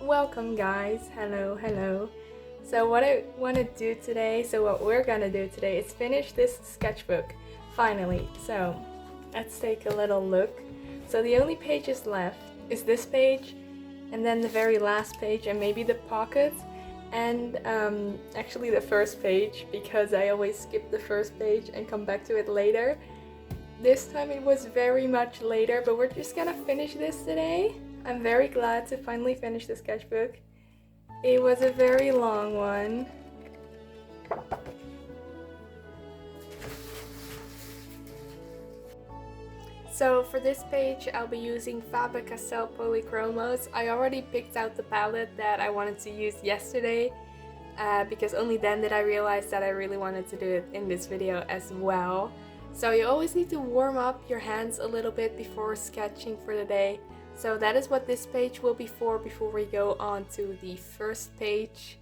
Welcome guys, hello. So what we're gonna do today is finish this sketchbook, finally. So let's take a little look. So the only pages left is this page, and then the very last page, and maybe the pocket, and actually the first page, because I always skip the first page and come back to it later. This time it was very much later, but we're just gonna finish this today. I'm very glad to finally finish the sketchbook. It was a very long one. So for this page I'll be using Faber-Castell Polychromos. I already picked out the palette that I wanted to use yesterday because only then did I realize that I really wanted to do it in this video as well. So you always need to warm up your hands a little bit before sketching for the day. So that is what this page will be for before we go on to the first page.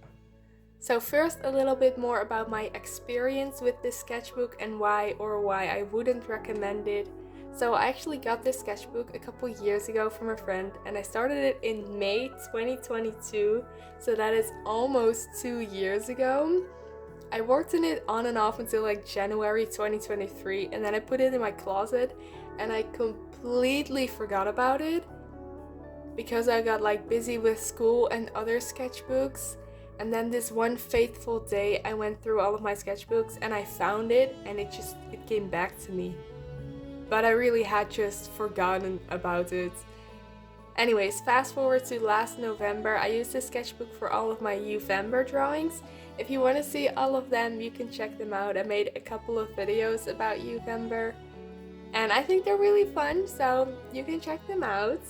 So first, a little bit more about my experience with this sketchbook and why I wouldn't recommend it. So I actually got this sketchbook a couple years ago from a friend, and I started it in May 2022, so that is almost 2 years ago. I worked in it on and off until like January 2023, and then I put it in my closet and I completely forgot about it because I got like busy with school and other sketchbooks. And then this one fateful day I went through all of my sketchbooks and I found it, and it came back to me. But I really had just forgotten about it. Anyways, fast forward to last November, I used this sketchbook for all of my Uvember drawings. If you want to see all of them, you can check them out. I made a couple of videos about Uvember, and I think they're really fun, so you can check them out.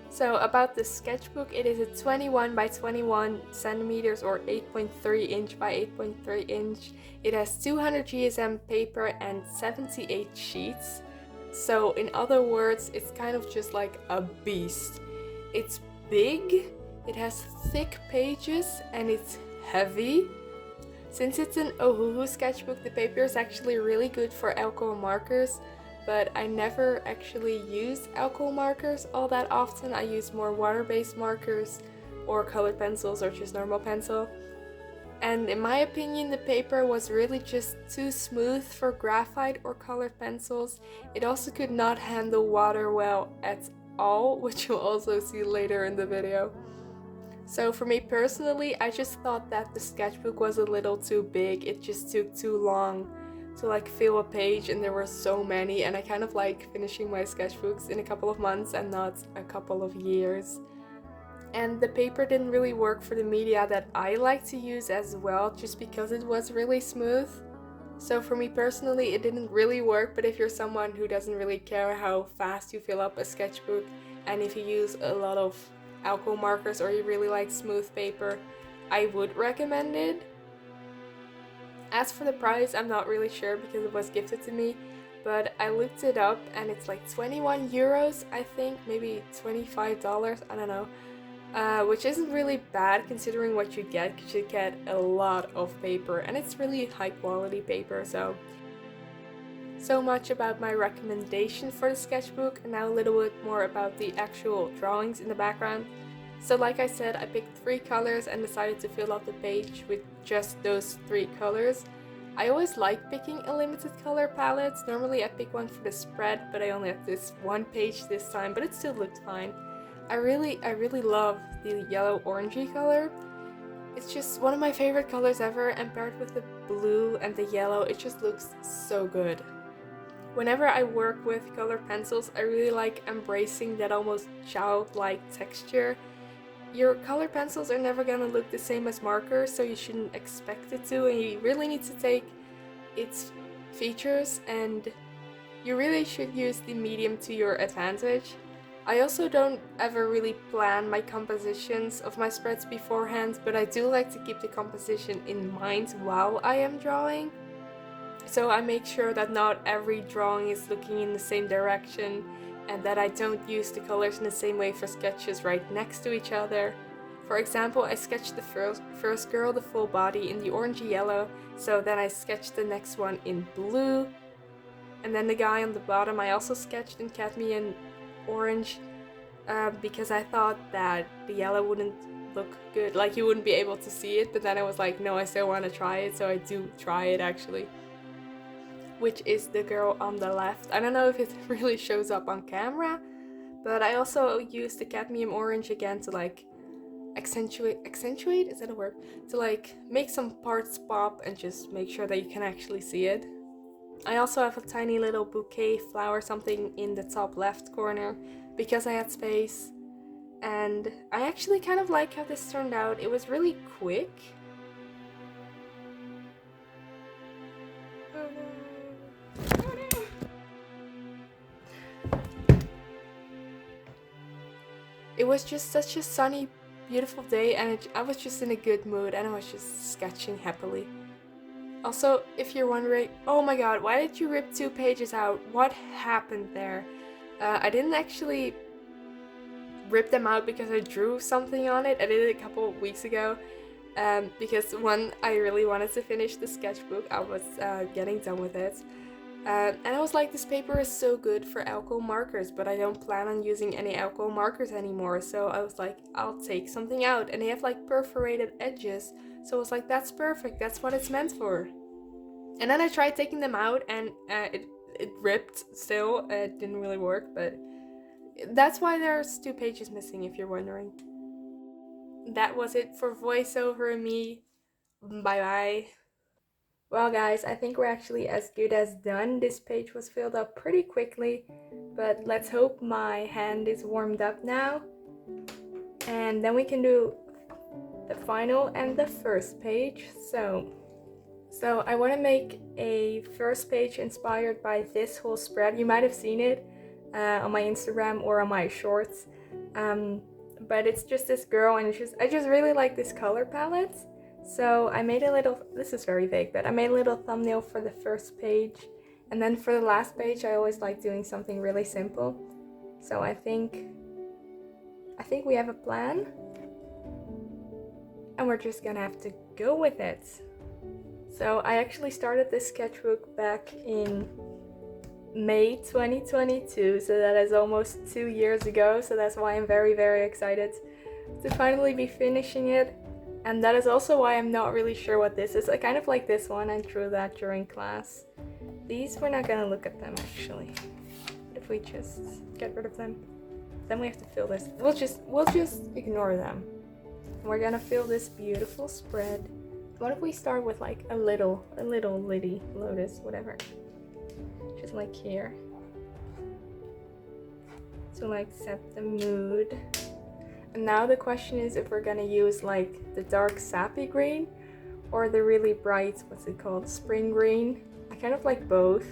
So about the sketchbook, it is a 21 by 21 centimeters or 8.3 inch by 8.3 inch. It has 200 GSM paper and 78 sheets. So in other words, it's kind of just like a beast. It's big, it has thick pages, and it's heavy. Since it's an Ohuhu sketchbook, the paper is actually really good for alcohol markers, but I never actually use alcohol markers all that often. I use more water-based markers or colored pencils or just normal pencil. And in my opinion, the paper was really just too smooth for graphite or colored pencils. It also could not handle water well at all, which you'll also see later in the video. So for me personally, I just thought that the sketchbook was a little too big. It just took too long to like fill a page, and there were so many, and I kind of like finishing my sketchbooks in a couple of months and not a couple of years. And the paper didn't really work for the media that I like to use as well, just because it was really smooth. So for me personally, it didn't really work, but if you're someone who doesn't really care how fast you fill up a sketchbook, and if you use a lot of alcohol markers or you really like smooth paper, I would recommend it. As for the price, I'm not really sure because it was gifted to me, but I looked it up and it's like 21 euros, I think, maybe $25, I don't know. Which isn't really bad considering what you get, because you get a lot of paper and it's really high quality paper. So much about my recommendation for the sketchbook, and now a little bit more about the actual drawings in the background. So like I said, I picked 3 colors and decided to fill out the page with just those 3 colors. I always like picking a limited color palette. Normally I pick one for the spread, but I only have this one page this time, but it still looked fine. I really love the yellow orangey color. It's just one of my favorite colors ever, and paired with the blue and the yellow, it just looks so good. Whenever I work with colored pencils, I really like embracing that almost childlike texture. Your colored pencils are never gonna look the same as markers, so you shouldn't expect it to, and you really need to take its features, and you really should use the medium to your advantage. I also don't ever really plan my compositions of my spreads beforehand, but I do like to keep the composition in mind while I am drawing. So I make sure that not every drawing is looking in the same direction, and that I don't use the colors in the same way for sketches right next to each other. For example, I sketched the first girl, the full body, in the orangey yellow, so then I sketched the next one in blue, and then the guy on the bottom I also sketched in cadmium orange. because I thought that the yellow wouldn't look good, like you wouldn't be able to see it, but then I was like, no, I still want to try it, so I do try it actually. Which is the girl on the left. I don't know if it really shows up on camera, but I also used the cadmium orange again to like accentuate, is that a word? To like make some parts pop and just make sure that you can actually see it. I also have a tiny little bouquet flower something in the top left corner because I had space, and I actually kind of like how this turned out. It was really quick. Oh no. Oh no. It was just such a sunny, beautiful day, and I was just in a good mood, and I was just sketching happily. Also, if you're wondering, oh my god, why did you rip 2 pages out? What happened there? I didn't actually rip them out because I drew something on it. I did it a couple weeks ago, because when I really wanted to finish the sketchbook, I was getting done with it. And I was like, this paper is so good for alcohol markers, but I don't plan on using any alcohol markers anymore. So I was like, I'll take something out. And they have like perforated edges. So I was like, that's perfect. That's what it's meant for. And then I tried taking them out, and it ripped still. It didn't really work, but that's why there's 2 pages missing, if you're wondering. That was it for voiceover and me. Bye bye. Well guys, I think we're actually as good as done. This page was filled up pretty quickly, but let's hope my hand is warmed up now. And then we can do the final and the first page. So I want to make a first page inspired by this whole spread. You might have seen it on my Instagram or on my shorts. But it's just this girl, and I just really like this color palette. So I made a little, this is very vague, but I made a little thumbnail for the first page. And then for the last page, I always like doing something really simple. So I think we have a plan. And we're just gonna have to go with it. So I actually started this sketchbook back in May 2022, so that is almost 2 years ago. So that's why I'm very, very excited to finally be finishing it. And that is also why I'm not really sure what this is. I kind of like this one. I drew that during class. These, we're not gonna look at them actually. What if we just get rid of them? Then we have to fill this. We'll just ignore them. We're gonna fill this beautiful spread. What if we start with like a little lily lotus, whatever. Just like here. To like set the mood. And now the question is if we're gonna use like the dark sappy green or the really bright, what's it called, spring green. I kind of like both.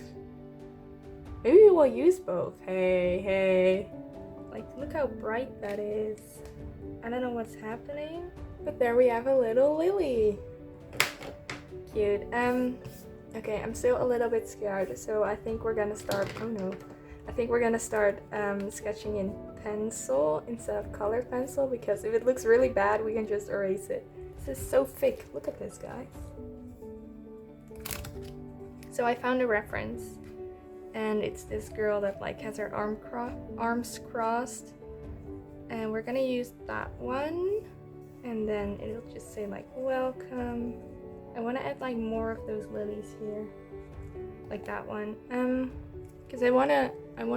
Maybe we'll use both. Hey. Like, look how bright that is. I don't know what's happening, but there we have a little lily. Cute. Okay, I'm still a little bit scared, so I think we're gonna start, oh no. I think we're gonna start sketching in pencil instead of color pencil, because if it looks really bad, we can just erase it. This is so thick. Look at this, guys. So I found a reference, and it's this girl that like has her arms crossed, and we're gonna use that one, and then it'll just say like welcome. I want to add like more of those lilies here, like that one, because I want to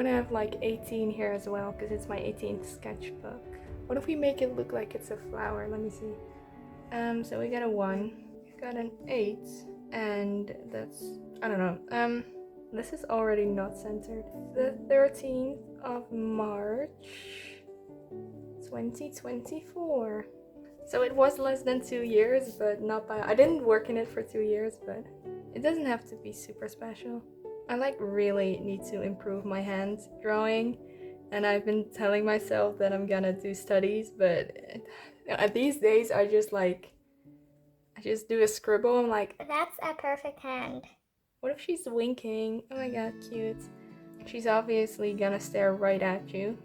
have like 18 here as well, because it's my 18th sketchbook. What if we make it look like it's a flower? Let me see. So we got a 1, we got an 8, and that's, I don't know. This is already not centered. The 13th of March, 2024. So it was less than 2 years, but not by, I didn't work in it for 2 years, but it doesn't have to be super special. I like really need to improve my hand drawing, and I've been telling myself that I'm gonna do studies, but these days I just do a scribble. I'm like, that's a perfect hand. What if she's winking? Oh my god, cute. She's obviously gonna stare right at you.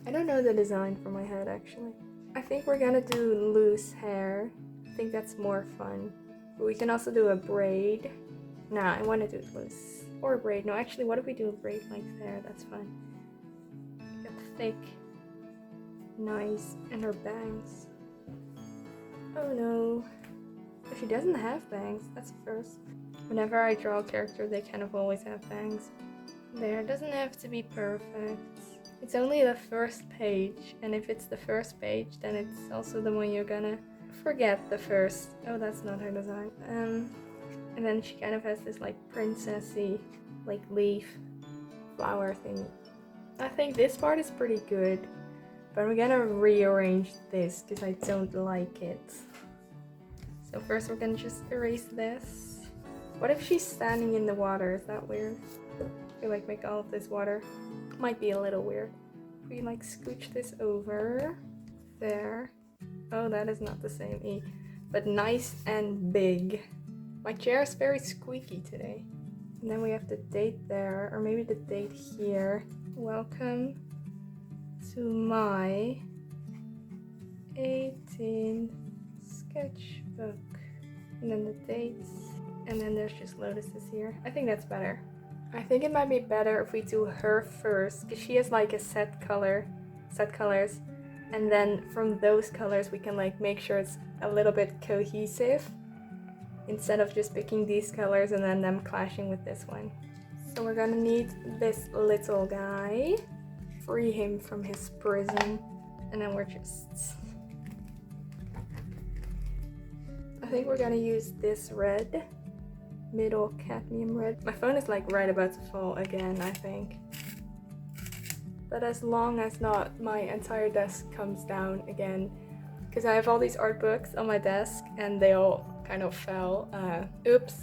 I don't know the design for my head actually. I think we're gonna do loose hair. I think that's more fun. But we can also do a braid. Nah, I want to do it loose. Or a braid. No, actually, what if we do a braid like there? That's fun. Got thick Nice. And her bangs. Oh no. Oh, she doesn't have bangs. That's a first. Whenever I draw a character, they kind of always have bangs. There, it doesn't have to be perfect. It's only the first page, and if it's the first page, then it's also the one you're gonna forget the first. Oh, that's not her design. And then she kind of has this like princessy, like leaf flower thing. I think this part is pretty good, but we're gonna rearrange this because I don't like it. So first we're gonna just erase this. What if she's standing in the water? Is that weird? We like make all of this water. Might be a little weird. We like scooch this over. There. Oh, that is not the same E. But nice and big. My chair is very squeaky today. And then we have the date there, or maybe the date here. Welcome to my 18th sketchbook. And then the dates. And then there's just lotuses here. I think that's better. I think it might be better if we do her first, because she has like a set colors. And then from those colors we can like make sure it's a little bit cohesive, instead of just picking these colors and then them clashing with this one. So we're gonna need this little guy, free him from his prison, and then we're just... I think we're gonna use this red, middle cadmium red. My phone is like right about to fall again, I think. But as long as not my entire desk comes down again, because I have all these art books on my desk and they all kind of fell. Oops.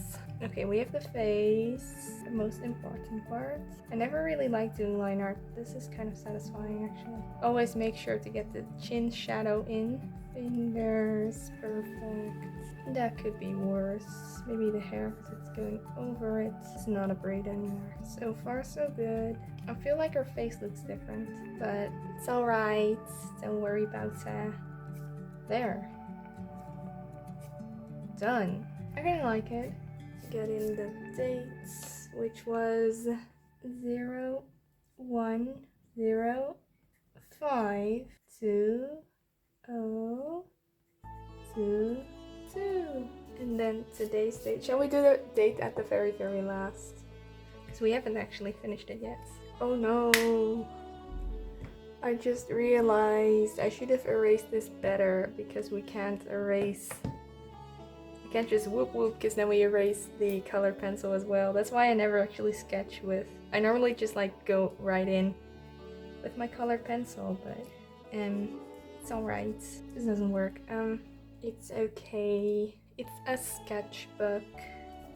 Okay, we have the face, the most important part. I never really liked doing line art. This is kind of satisfying actually. Always make sure to get the chin shadow in. Fingers, perfect. That could be worse. Maybe the hair because it's going over it. It's not a braid anymore. So far so good. I feel like her face looks different, but it's alright. Don't worry about that. There. Done. I kind of like it. Get in the dates, which was 01052022. And then today's date. Shall we do the date at the very, very last? Because we haven't actually finished it yet. Oh no. I just realized I should have erased this better, because we can't erase. We can't just whoop whoop, because then we erase the colored pencil as well. That's why I never actually sketch with. I normally just like go right in with my colored pencil, but it's alright. This doesn't work. It's okay. It's a sketchbook.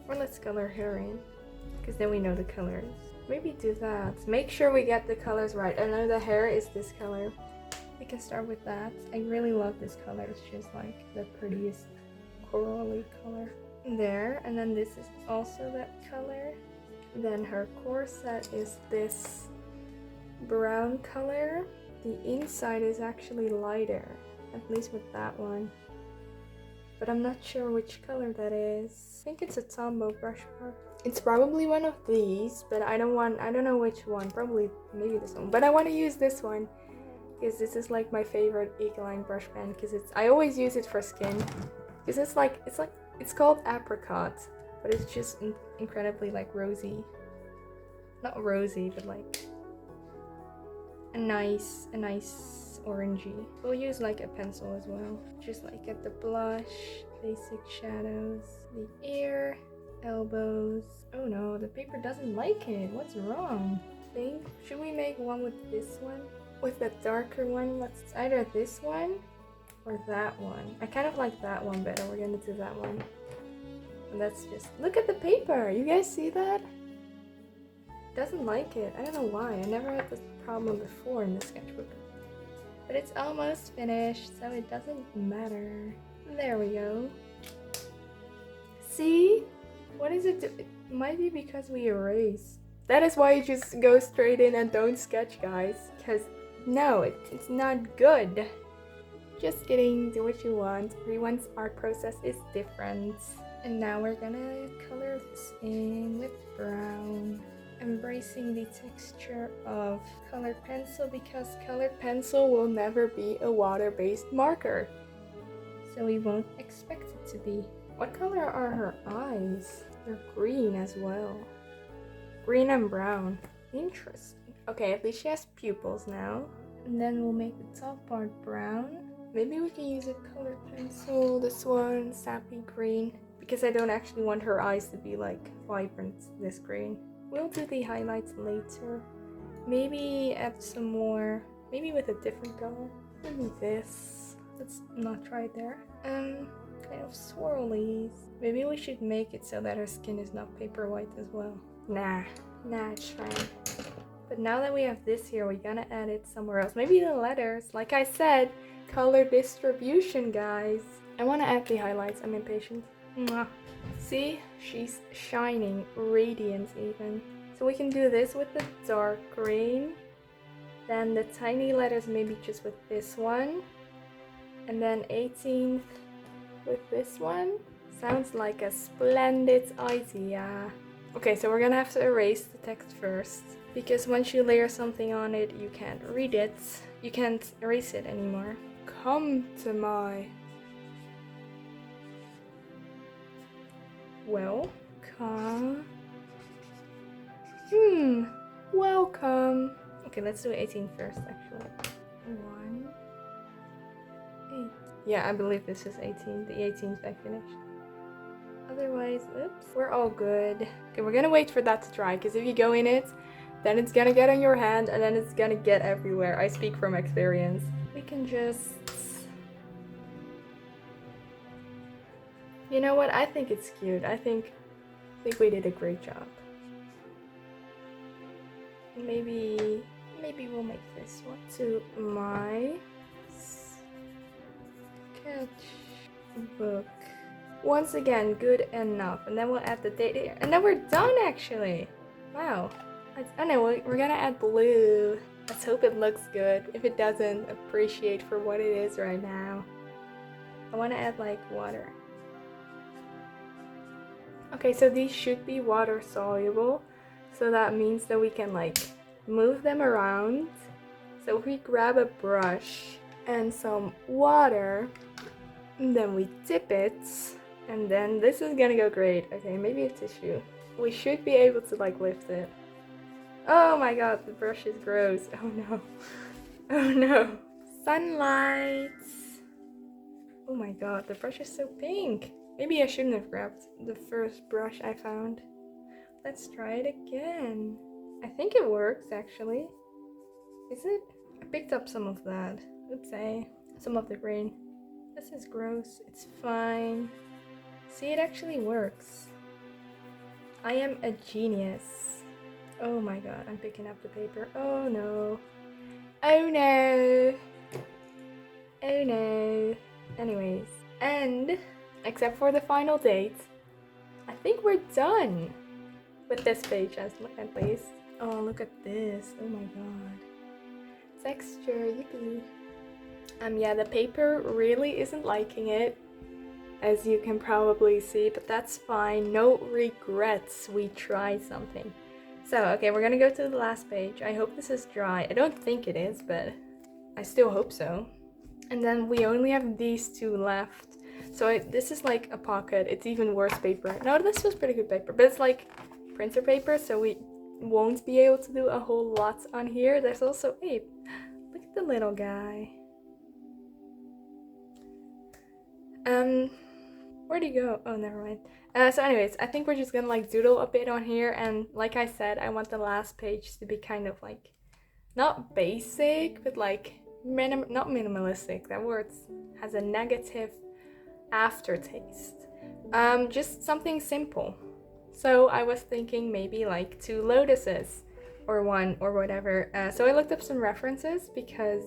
Or let's color her in, because then we know the colors. Maybe do that. Make sure we get the colors right. I know the hair is this color. We can start with that. I really love this color. It's just like the prettiest corally color. There, and then this is also that color. Then her corset is this brown color. The inside is actually lighter, at least with that one. But I'm not sure which color that is. I think it's a Tombow brush mark. It's probably one of these, but I don't know which one. Probably maybe this one. But I want to use this one because this is like my favorite ink-line brush pen, because I always use it for skin. Because it's called apricot, but it's just incredibly like rosy. Not rosy, but like a nice orangey. We'll use like a pencil as well. Just like get the blush, basic shadows, the ear, elbows. Oh no, the paper doesn't like it. What's wrong? Should we make one with this one? With the darker one? Let's either this one or that one. I kind of like that one better. We're gonna do that one. And that's just, look at the paper. You guys see that? It doesn't like it. I don't know why. I never had this problem before in the sketchbook. But it's almost finished, so it doesn't matter. There we go. See? What is it? It might be because we erase. That is why you just go straight in and don't sketch, guys. Because no, it's not good. Just kidding, do what you want. Everyone's art process is different. And now we're gonna color this in with brown. embracing the texture of colored pencil because colored pencil will never be a water-based marker. So we won't expect it to be. What color are her eyes? They're green as well. Green and brown. Interesting. Okay, at least she has pupils now. And then we'll make the top part brown. Maybe we can use a colored pencil. This one, sappy green. Because I don't actually want her eyes to be like vibrant this green. We'll do the highlights later. Maybe add some more, maybe with a different color. Maybe this. Let's not try it there. Kind of swirlies. Maybe we should make it so that her skin is not paper white as well. Nah, it's fine. But now that we have this here, we're gonna add it somewhere else. Maybe the letters. Like I said, color distribution, guys. I want to add the highlights. I'm impatient. Mwah. See? She's shining, radiant even. So we can do this with the dark green. Then the tiny letters maybe just with this one. And then 18th with this one. Sounds like a splendid idea. Okay, so we're gonna have to erase the text first. Because once you layer something on it, you can't read it. You can't erase it anymore. Come to my... Welcome. Welcome. Okay, let's do 18 first, actually. 1, 8. Yeah, I believe this is 18. The 18th I finished. Otherwise, oops, we're all good. Okay, we're gonna wait for that to dry, because if you go in it, then it's gonna get on your hand, and then it's gonna get everywhere. I speak from experience. We can just... You know what? I think it's cute. I think we did a great job. Maybe we'll make this one to my sketchbook. Once again, good enough. And then we'll add the date here. And then we're done, actually. Wow. I know, we're gonna add blue. Let's hope it looks good. If it doesn't, appreciate for what it is right now. I want to add like water. Okay, so these should be water soluble. So that means that we can like move them around. So if we grab a brush and some water, and then we dip it, and then this is gonna go great. Okay, maybe a tissue. We should be able to like lift it. Oh my god, the brush is gross. Oh no. Oh no. Sunlight. Oh my god, the brush is so pink. Maybe I shouldn't have grabbed the first brush I found. Let's try it again. I think it works actually. Is it? I picked up some of that. Oopsie. Some of the green. This is gross. It's fine. See, it actually works. I am a genius. Oh my god, I'm picking up the paper. Oh no. Oh no. Oh no. Anyways, and except for the final date, I think we're done with this page at least. Oh, look at this. Oh my god. Texture, yippee. Yeah, the paper really isn't liking it, as you can probably see, but that's fine. No regrets. We tried something. So, okay, we're gonna go to the last page. I hope this is dry. I don't think it is, but I still hope so. And then we only have these two left. So this is like a pocket. It's even worse paper. No, this was pretty good paper, but it's like printer paper, so we won't be able to do a whole lot on here. There's also, hey, look at the little guy. Where'd he go? Oh, never mind. So anyways, I think we're just gonna like doodle a bit on here, and like I said, I want the last page to be kind of like, not basic, but like, not minimalistic. That word has a negative aftertaste. Just something simple. So I was thinking maybe like 2 lotuses, or 1, or whatever. So I looked up some references, because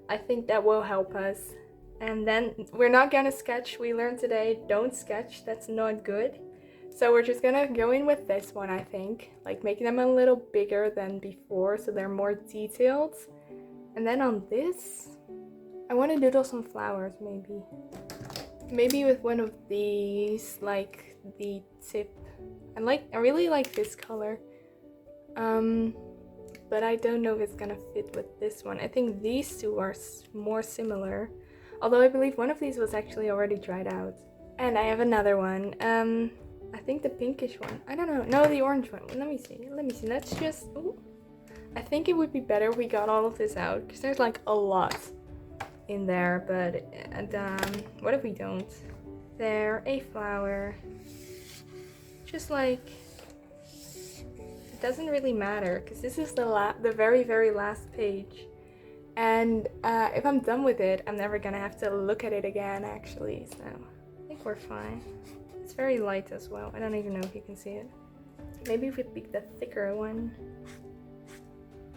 I think that will help us. And then we're not gonna sketch. We learned today, don't sketch, that's not good. So we're just gonna go in with this one, I think. Like making them a little bigger than before, so they're more detailed. And then on this, I want to doodle some flowers, maybe. Maybe with one of these, like the tip. I really like this color. But I don't know if it's gonna fit with this one. I think these two are more similar, although I believe one of these was actually already dried out. And I have another one. I think the pinkish one. I don't know. No, the orange one. Let me see. Let's just. Ooh. I think it would be better if we got all of this out because there's like a lot in there. But what if we don't? There, a flower. Just like. It doesn't really matter because this is the very, very last page. And if I'm done with it, I'm never gonna have to look at it again actually. So I think we're fine. It's very light as well. I don't even know if you can see it. Maybe if we pick the thicker one.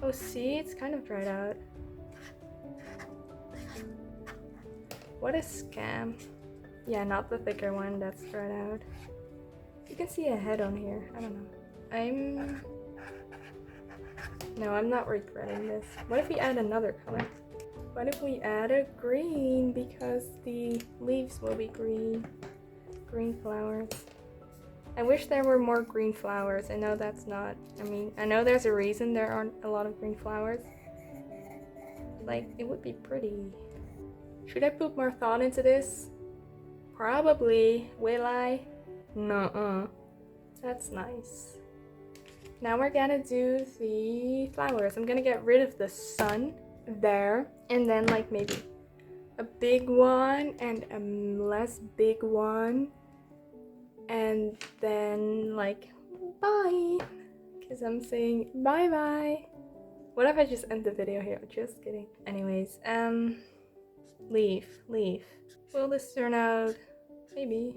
Oh, see, it's kind of dried out. What a scam. Yeah, not the thicker one, that's dried out. You can see a head on here. I don't know. No, I'm not regretting this. What if we add another color? What if we add a green because the leaves will be green? Green flowers. I wish there were more green flowers. I know that's not, I know there's a reason there aren't a lot of green flowers. Like, it would be pretty. Should I put more thought into this? Probably. Will I? Nuh-uh. That's nice. Now we're gonna do the flowers. I'm gonna get rid of the sun there. And then like maybe a big one and a less big one. And then like bye. Because I'm saying bye-bye. What if I just end the video here? Just kidding. Anyways, leaf. Will this turn out? Maybe.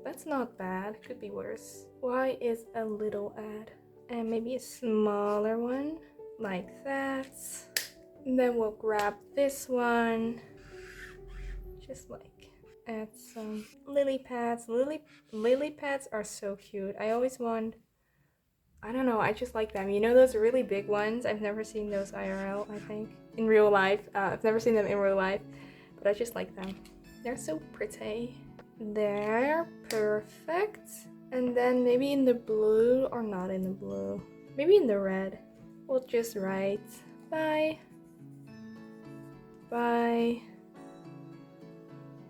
That's not bad. Could be worse. Why is a little ad? And maybe a smaller one, like that. And then we'll grab this one. Just like add some lily pads. Lily pads are so cute. I always want, I don't know, I just like them. You know those really big ones? I've never seen those IRL, I think. In real life. I've never seen them in real life, but I just like them. They're so pretty. There, perfect. And then maybe in the blue or not in the blue. Maybe in the red. We'll just write bye. Bye.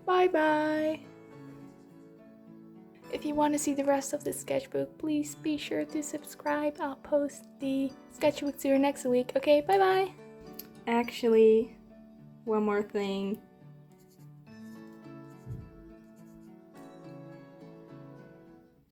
Bye-bye. If you want to see the rest of the sketchbook, please be sure to subscribe. I'll post the sketchbook to you next week. Okay, bye-bye. Actually, one more thing.